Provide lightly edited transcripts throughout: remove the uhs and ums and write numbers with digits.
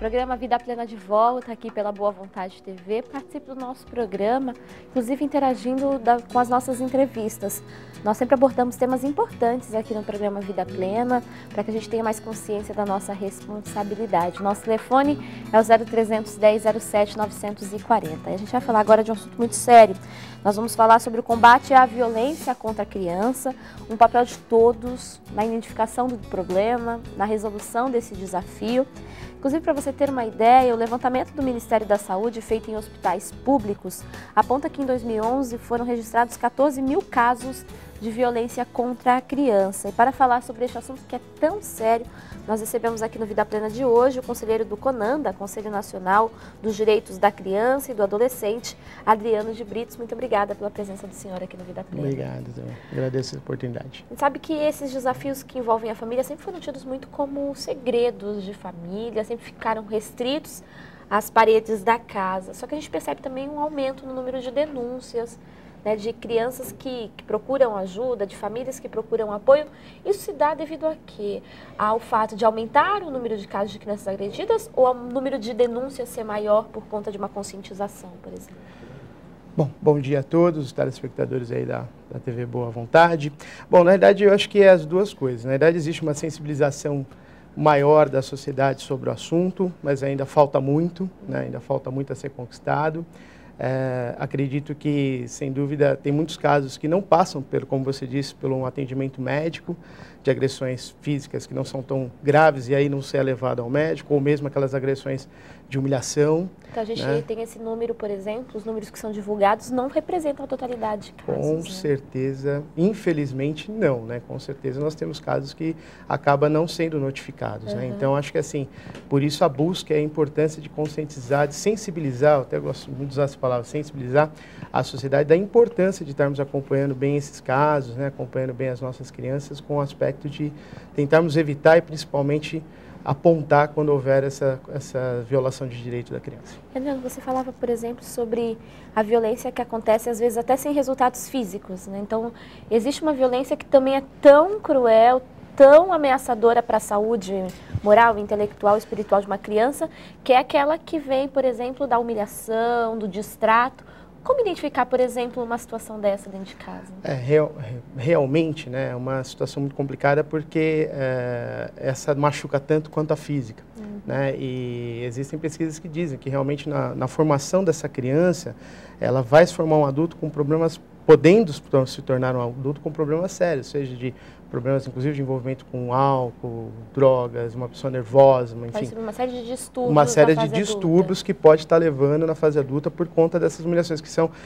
Programa Vida Plena de volta aqui pela Boa Vontade TV. Participe do nosso programa, inclusive interagindo com as nossas entrevistas. Nós sempre abordamos temas importantes aqui no programa Vida Plena, para que a gente tenha mais consciência da nossa responsabilidade. Nosso telefone é o 0310 07 940. E a gente vai falar agora de um assunto muito sério. Nós vamos falar sobre o combate à violência contra a criança, um papel de todos na identificação do problema, na resolução desse desafio. Inclusive, para você ter uma ideia, o levantamento do Ministério da Saúde, feito em hospitais públicos, aponta que em 2011 foram registrados 14 mil casos de violência contra a criança. E para falar sobre este assunto que é tão sério, nós recebemos aqui no Vida Plena de hoje o conselheiro do CONANDA, Conselho Nacional dos Direitos da Criança e do Adolescente, Adriano de Britos. Muito obrigada pela presença do senhor aqui no Vida Plena. Obrigado, agradeço a oportunidade. A gente sabe que esses desafios que envolvem a família sempre foram tidos muito como segredos de família, sempre ficaram restritos às paredes da casa. Só que a gente percebe também um aumento no número de denúncias, de crianças que procuram ajuda, de famílias que procuram apoio. Isso se dá devido a quê? Ao fato de aumentar o número de casos de crianças agredidas ou ao número de denúncias ser maior por conta de uma conscientização, por exemplo? Bom dia a todos os telespectadores aí da TV Boa Vontade. Bom, na verdade eu acho que é as duas coisas. Na verdade existe uma sensibilização maior da sociedade sobre o assunto, mas ainda falta muito, ainda falta muito a ser conquistado. Acredito que, sem dúvida, tem muitos casos que não passam, como você disse, por um atendimento médico, de agressões físicas que não são tão graves e aí não ser levado ao médico, ou mesmo aquelas agressões de humilhação. Então a gente tem esse número, por exemplo, os números que são divulgados não representam a totalidade de casos. Com certeza, infelizmente não, Com certeza nós temos casos que acabam não sendo notificados, Então acho que assim, por isso a busca é a importância de conscientizar, de sensibilizar, eu até gosto muito de usar essa palavra, sensibilizar a sociedade da importância de estarmos acompanhando bem esses casos, acompanhando bem as nossas crianças com o aspecto de tentarmos evitar e principalmente apontar quando houver essa violação de direito da criança. Adriano, você falava, por exemplo, sobre a violência que acontece, às vezes, até sem resultados físicos, Então, existe uma violência que também é tão cruel, tão ameaçadora para a saúde moral, intelectual, espiritual de uma criança, que é aquela que vem, por exemplo, da humilhação, do distrato. Como identificar, por exemplo, uma situação dessa dentro de casa? Realmente, é uma situação muito complicada porque essa machuca tanto quanto a física. E existem pesquisas que dizem que realmente na formação dessa criança, ela vai se formar um adulto com problemas, podendo se tornar um adulto com problemas sérios, seja de problemas, inclusive, de envolvimento com álcool, drogas, uma pessoa nervosa, enfim. Uma série de distúrbios. Uma série de distúrbios que pode estar levando na fase adulta por conta dessas humilhações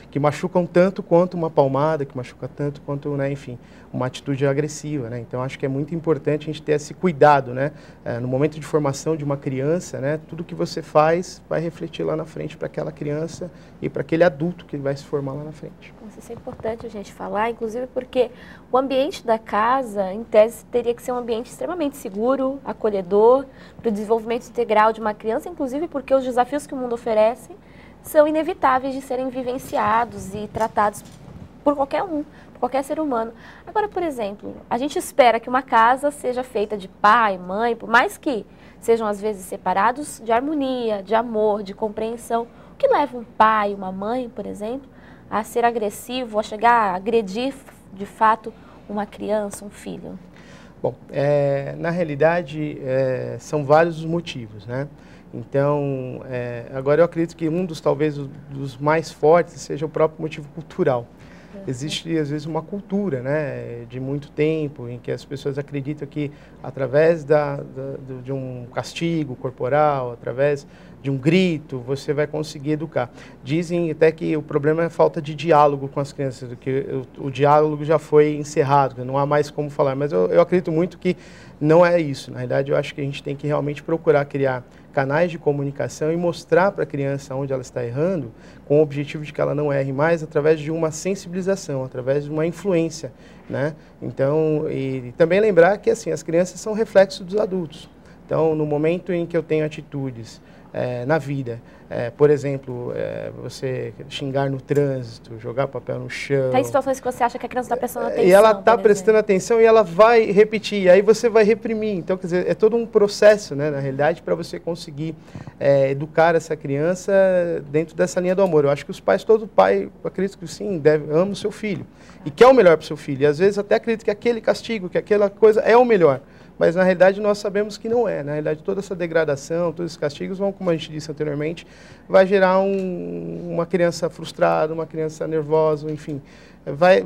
que machucam tanto quanto uma palmada, que machuca tanto quanto, enfim, uma atitude agressiva, Então, acho que é muito importante a gente ter esse cuidado, no momento de formação de uma criança, tudo que você faz vai refletir lá na frente para aquela criança e para aquele adulto que vai se formar lá na frente. Isso é importante a gente falar, inclusive porque o ambiente da casa, em tese, teria que ser um ambiente extremamente seguro, acolhedor, para o desenvolvimento integral de uma criança, inclusive porque os desafios que o mundo oferece são inevitáveis de serem vivenciados e tratados por qualquer um, por qualquer ser humano. Agora, por exemplo, a gente espera que uma casa seja feita de pai, mãe, por mais que sejam às vezes separados, de harmonia, de amor, de compreensão. O que leva um pai, uma mãe, por exemplo, a ser agressivo, a chegar a agredir, de fato, uma criança, um filho? Bom, na realidade, são vários os motivos, Então, agora eu acredito que talvez, dos mais fortes seja o próprio motivo cultural. Existe, às vezes, uma cultura, de muito tempo, em que as pessoas acreditam que, através de um castigo corporal, através de um grito, você vai conseguir educar. Dizem até que o problema é a falta de diálogo com as crianças, que o diálogo já foi encerrado, que não há mais como falar. Mas eu acredito muito que não é isso. Na verdade, eu acho que a gente tem que realmente procurar criar canais de comunicação e mostrar para a criança onde ela está errando, com o objetivo de que ela não erre mais, através de uma sensibilização, através de uma influência, Então, e também lembrar que, assim, as crianças são reflexos dos adultos. Então, no momento em que eu tenho atitudes na vida. Por exemplo, você xingar no trânsito, jogar papel no chão. Tem situações que você acha que a criança está prestando atenção. E ela está prestando atenção e ela vai repetir, aí você vai reprimir. Então, quer dizer, é todo um processo, né, na realidade, para você conseguir educar essa criança dentro dessa linha do amor. Eu acho que os pais, todo pai, eu acredito que sim, ama o seu filho e quer o melhor para o seu filho. E às vezes até acredito que aquele castigo, que aquela coisa é o melhor. Mas, na realidade, nós sabemos que não é. Na realidade, toda essa degradação, todos esses castigos vão, como a gente disse anteriormente, vai gerar uma criança frustrada, uma criança nervosa, enfim.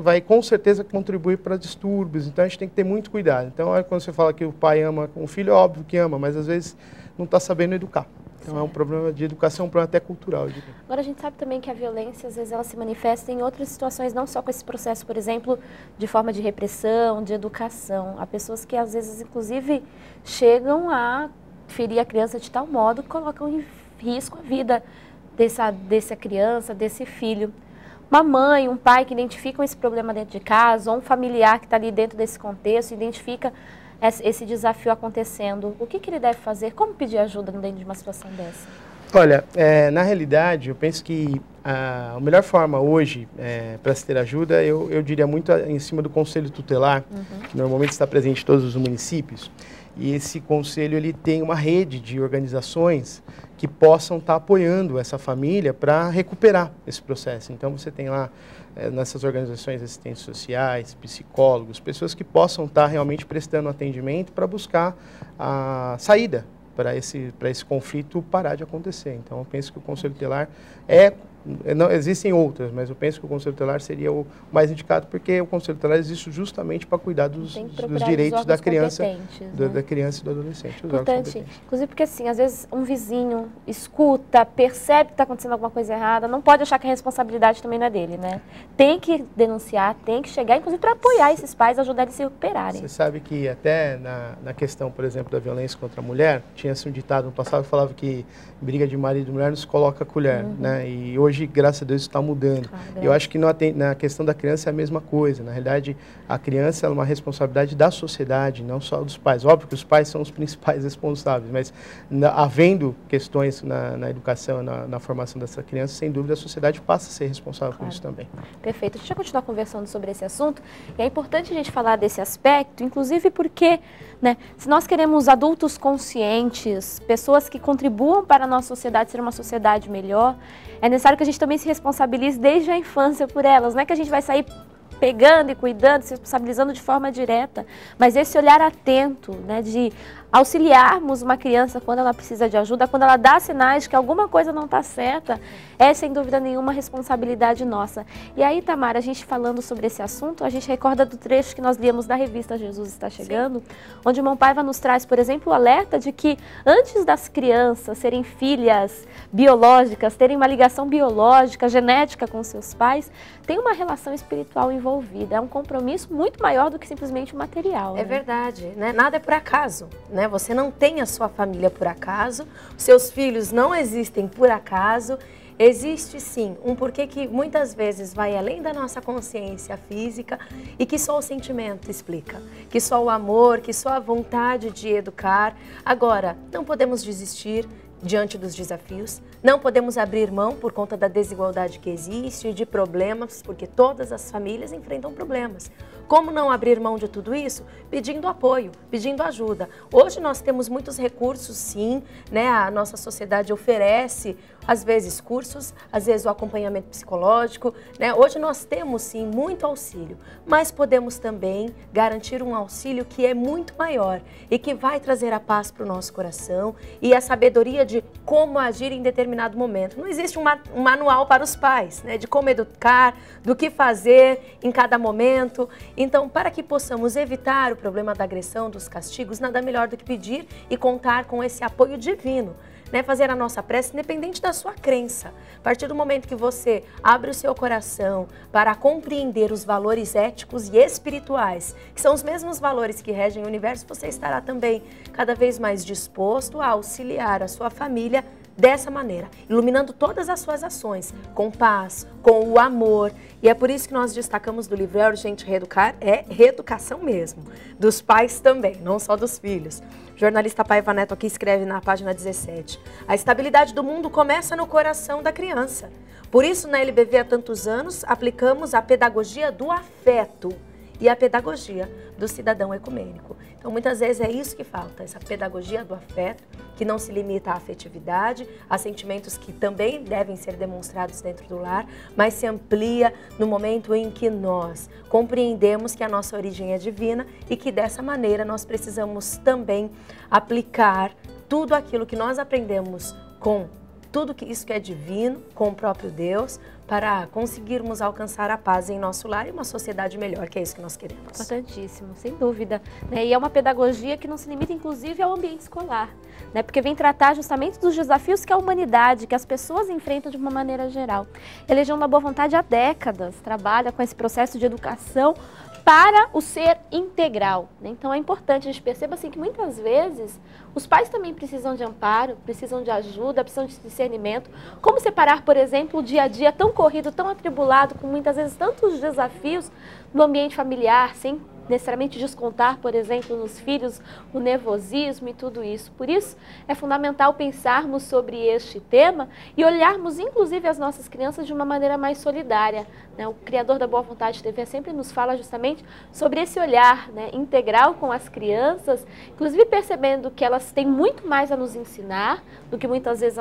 Vai com certeza contribuir para distúrbios. Então, a gente tem que ter muito cuidado. Então, quando você fala que o pai ama o filho, é óbvio que ama, mas às vezes não está sabendo educar. Então, é um problema de educação, um problema até cultural. Agora, a gente sabe também que a violência, às vezes, ela se manifesta em outras situações, não só com esse processo, por exemplo, de forma de repressão, de educação. Há pessoas que, às vezes, inclusive, chegam a ferir a criança de tal modo que colocam em risco a vida dessa criança, desse filho. Uma mãe, um pai que identificam esse problema dentro de casa, ou um familiar que está ali dentro desse contexto, identifica esse desafio acontecendo, o que ele deve fazer? Como pedir ajuda dentro de uma situação dessa? Olha, na realidade, eu penso que a melhor forma hoje para se ter ajuda, eu diria muito em cima do Conselho Tutelar, que normalmente está presente em todos os municípios, e esse conselho ele tem uma rede de organizações que possam estar apoiando essa família para recuperar esse processo. Então, você tem lá nessas organizações assistentes sociais, psicólogos, pessoas que possam estar realmente prestando atendimento para buscar a saída para esse conflito parar de acontecer. Então, eu penso que o Conselho Tutelar não existem outras, mas eu penso que o Conselho Tutelar seria o mais indicado, porque o Conselho Tutelar existe justamente para cuidar dos direitos da criança, da criança e do adolescente. Importante, inclusive porque assim, às vezes um vizinho escuta, percebe que está acontecendo alguma coisa errada, não pode achar que a responsabilidade também não é dele, né? Tem que denunciar, tem que chegar, inclusive para apoiar esses pais, ajudar eles a se recuperarem. Você sabe que até na questão, por exemplo, da violência contra a mulher, tinha-se um ditado no passado que falava que briga de marido e mulher não se coloca a colher, né? E hoje, graças a Deus, isso está mudando. Eu acho que na questão da criança é a mesma coisa. Na realidade, a criança é uma responsabilidade da sociedade, não só dos pais. Óbvio que os pais são os principais responsáveis, mas havendo questões na educação, na formação dessa criança, sem dúvida a sociedade passa a ser responsável por isso também. Perfeito. A gente vai continuar conversando sobre esse assunto. E é importante a gente falar desse aspecto, inclusive porque, né, se nós queremos adultos conscientes, pessoas que contribuam para a nossa sociedade ser uma sociedade melhor, é necessário que a gente também se responsabilize desde a infância por elas. Não é que a gente vai sair pegando e cuidando, se responsabilizando de forma direta, mas esse olhar atento, né, de auxiliarmos uma criança quando ela precisa de ajuda, quando ela dá sinais de que alguma coisa não está certa, é sem dúvida nenhuma responsabilidade nossa. E aí, Tamara, a gente falando sobre esse assunto, a gente recorda do trecho que nós líamos da revista Jesus Está Chegando, onde o Irmão Paiva nos traz, por exemplo, o alerta de que antes das crianças serem filhas biológicas, terem uma ligação biológica, genética com seus pais, tem uma relação espiritual envolvida, é um compromisso muito maior do que simplesmente o material. É verdade, né? Nada é por acaso, né? Você não tem a sua família por acaso, seus filhos não existem por acaso, existe sim um porquê que muitas vezes vai além da nossa consciência física e que só o sentimento explica, que só o amor, que só a vontade de educar. Agora, não podemos desistir diante dos desafios, não podemos abrir mão por conta da desigualdade que existe e de problemas, porque todas as famílias enfrentam problemas. Como não abrir mão de tudo isso? Pedindo apoio, pedindo ajuda. Hoje nós temos muitos recursos, sim, né? A nossa sociedade oferece, às vezes, cursos, às vezes o acompanhamento psicológico, né? Hoje nós temos, sim, muito auxílio, mas podemos também garantir um auxílio que é muito maior e que vai trazer a paz para o nosso coração e a sabedoria de como agir em determinado momento. Não existe um manual para os pais, né? De como educar, do que fazer em cada momento. Então, para que possamos evitar o problema da agressão, dos castigos, nada melhor do que pedir e contar com esse apoio divino, né? Fazer a nossa prece independente da sua crença. A partir do momento que você abre o seu coração para compreender os valores éticos e espirituais, que são os mesmos valores que regem o universo, você estará também cada vez mais disposto a auxiliar a sua família dessa maneira, iluminando todas as suas ações, com paz, com o amor. E é por isso que nós destacamos do livro É Urgente Reeducar, é reeducação mesmo, dos pais também, não só dos filhos. O jornalista Paiva Neto aqui escreve na página 17, a estabilidade do mundo começa no coração da criança. Por isso, na LBV há tantos anos, aplicamos a pedagogia do afeto e a pedagogia do cidadão ecumênico. Então, muitas vezes é isso que falta, essa pedagogia do afeto, que não se limita à afetividade, a sentimentos que também devem ser demonstrados dentro do lar, mas se amplia no momento em que nós compreendemos que a nossa origem é divina e que dessa maneira nós precisamos também aplicar tudo aquilo que nós aprendemos com tudo isso que é divino, com o próprio Deus, para conseguirmos alcançar a paz em nosso lar e uma sociedade melhor, que é isso que nós queremos. Importantíssimo, sem dúvida. E é uma pedagogia que não se limita, inclusive, ao ambiente escolar, porque vem tratar justamente dos desafios que a humanidade, que as pessoas enfrentam de uma maneira geral. A Legião da Boa Vontade há décadas trabalha com esse processo de educação para o ser integral. Então é importante a gente perceba assim, que muitas vezes os pais também precisam de amparo, precisam de ajuda, precisam de discernimento. Como separar, por exemplo, o dia a dia tão corrido, tão atribulado, com muitas vezes tantos desafios no ambiente familiar, sem necessariamente descontar, por exemplo, nos filhos o nervosismo e tudo isso. Por isso, é fundamental pensarmos sobre este tema e olharmos, inclusive, as nossas crianças de uma maneira mais solidária. O criador da Boa Vontade TV sempre nos fala justamente sobre esse olhar integral com as crianças, inclusive percebendo que elas têm muito mais a nos ensinar do que muitas vezes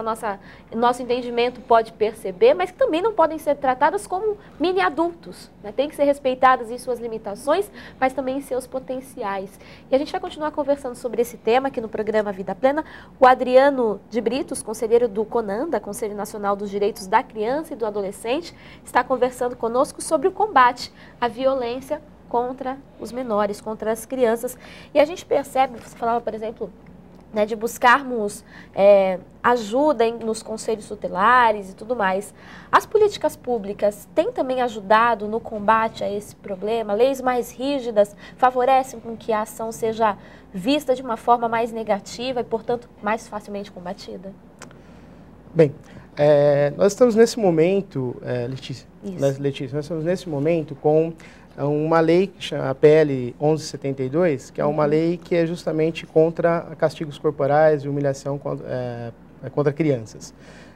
nosso entendimento pode perceber, mas que também não podem ser tratadas como mini adultos. Tem que ser respeitadas em suas limitações, mas também em seus potenciais. E a gente vai continuar conversando sobre esse tema aqui no programa Vida Plena. O Adriano de Britos, conselheiro do CONANDA, Conselho Nacional dos Direitos da Criança e do Adolescente, está conversando conosco sobre o combate à violência contra os menores, contra as crianças. E a gente percebe, você falava, por exemplo, de buscarmos ajuda nos conselhos tutelares e tudo mais. As políticas públicas têm também ajudado no combate a esse problema? Leis mais rígidas favorecem com que a ação seja vista de uma forma mais negativa e, portanto, mais facilmente combatida? Bem, nós estamos nesse momento, Letícia, nós estamos nesse momento com uma lei que chama a PL 1172, que é uma lei que é justamente contra castigos corporais e humilhação contra crianças.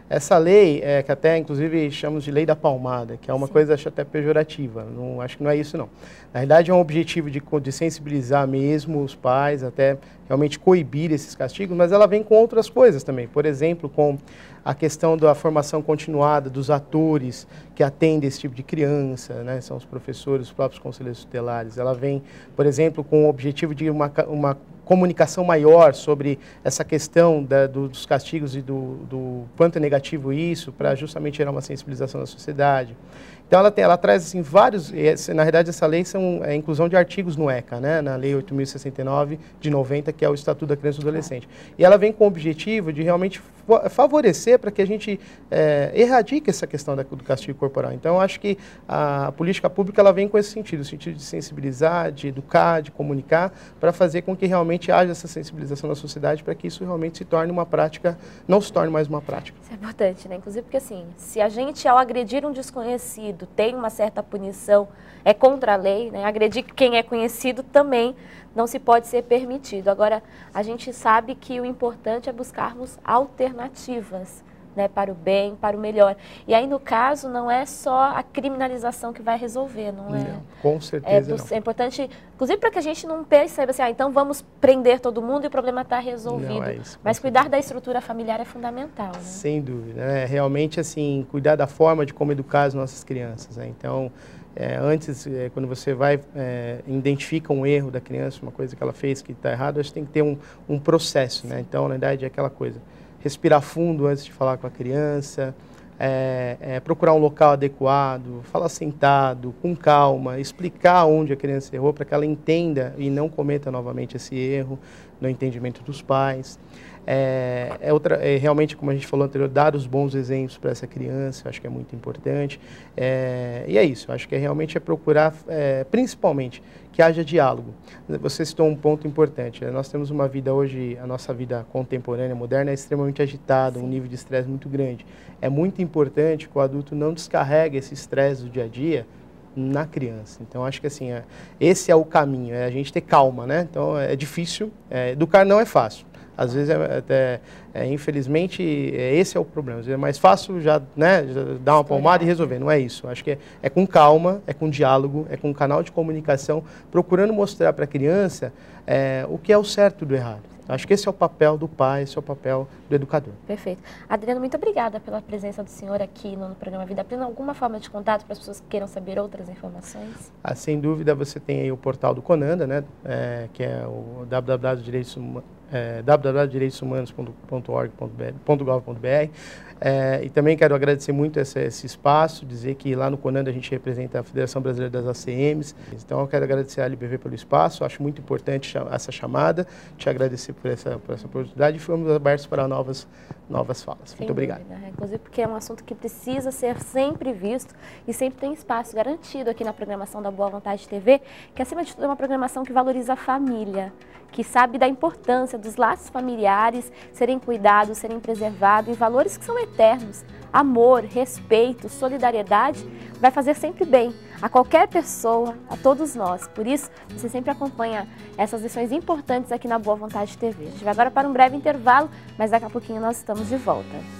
Essa lei, que até inclusive chamamos de lei da palmada, que é uma coisa acho até pejorativa, acho que não é isso não. Na verdade é um objetivo de sensibilizar mesmo os pais, até realmente coibir esses castigos, mas ela vem com outras coisas também. Por exemplo, com a questão da formação continuada dos atores que atendem esse tipo de criança, são os professores, os próprios conselheiros tutelares. Ela vem, por exemplo, com o objetivo de uma comunicação maior sobre essa questão dos castigos e do quanto é negativo isso, para justamente gerar uma sensibilização da sociedade. Então ela traz assim, vários, na realidade essa lei são a inclusão de artigos no ECA, na Lei 8.069 de 90, que é o Estatuto da Criança e do Adolescente. E ela vem com o objetivo de realmente favorecer para que a gente erradique essa questão do castigo corporal. Então eu acho que a política pública ela vem com esse sentido, o sentido de sensibilizar, de educar, de comunicar, para fazer com que realmente haja essa sensibilização na sociedade, para que isso realmente se torne uma prática, não se torne mais uma prática. Isso é importante, Inclusive porque assim, se a gente ao agredir um desconhecido tem uma certa punição, é contra a lei, agredir quem é conhecido também não se pode ser permitido. Agora, a gente sabe que o importante é buscarmos alternativas, para o bem, para o melhor. E aí, no caso, não é só a criminalização que vai resolver, não é? Não, com certeza não. É importante, inclusive para que a gente não perceba assim, então vamos prender todo mundo e o problema está resolvido. Não, é isso, mas cuidar da estrutura familiar é fundamental. Sem dúvida. Realmente, assim, cuidar da forma de como educar as nossas crianças. Então, antes, quando você identifica um erro da criança, uma coisa que ela fez que está errado, acho que tem que ter um processo. Então, na verdade, é aquela coisa. Respirar fundo antes de falar com a criança, procurar um local adequado, falar sentado, com calma, explicar onde a criança errou para que ela entenda e não cometa novamente esse erro no entendimento dos pais. Realmente, como a gente falou anterior, dar os bons exemplos para essa criança, eu acho que é muito importante. E é isso, eu acho que realmente é procurar, principalmente, que haja diálogo. Você citou um ponto importante, nós temos uma vida hoje, a nossa vida contemporânea, moderna, é extremamente agitada, um nível de estresse muito grande. É muito importante que o adulto não descarregue esse estresse do dia a dia na criança. Então, acho que assim, esse é o caminho, é a gente ter calma, né? Então, é difícil, educar não é fácil. Às vezes, infelizmente, esse é o problema. Às vezes é mais fácil já, né, já dar uma palmada e resolver. Não é isso. Acho que é com calma, é com diálogo, é com um canal de comunicação, procurando mostrar para a criança o que é o certo do errado. Acho que esse é o papel do pai, esse é o papel do educador. Perfeito. Adriano, muito obrigada pela presença do senhor aqui no programa Vida Plena. Alguma forma de contato para as pessoas que queiram saber outras informações? Sem dúvida, você tem aí o portal do Conanda, né, que é o www.direitoshumanos.gov.br. E também quero agradecer muito esse espaço, dizer que lá no Conanda a gente representa a Federação Brasileira das ACMs. Então eu quero agradecer à LBV pelo espaço, acho muito importante essa chamada, te agradecer por essa oportunidade e fomos abertos para novas falas. Muito obrigado. Inclusive porque é um assunto que precisa ser sempre visto e sempre tem espaço garantido aqui na programação da Boa Vontade TV, que acima de tudo é uma programação que valoriza a família, que sabe da importância dos laços familiares serem cuidados, serem preservados e valores que são eternos. Amor, respeito, solidariedade vai fazer sempre bem a qualquer pessoa, a todos nós. Por isso, você sempre acompanha essas lições importantes aqui na Boa Vontade TV. A gente vai agora para um breve intervalo, mas daqui a pouquinho nós estamos de volta.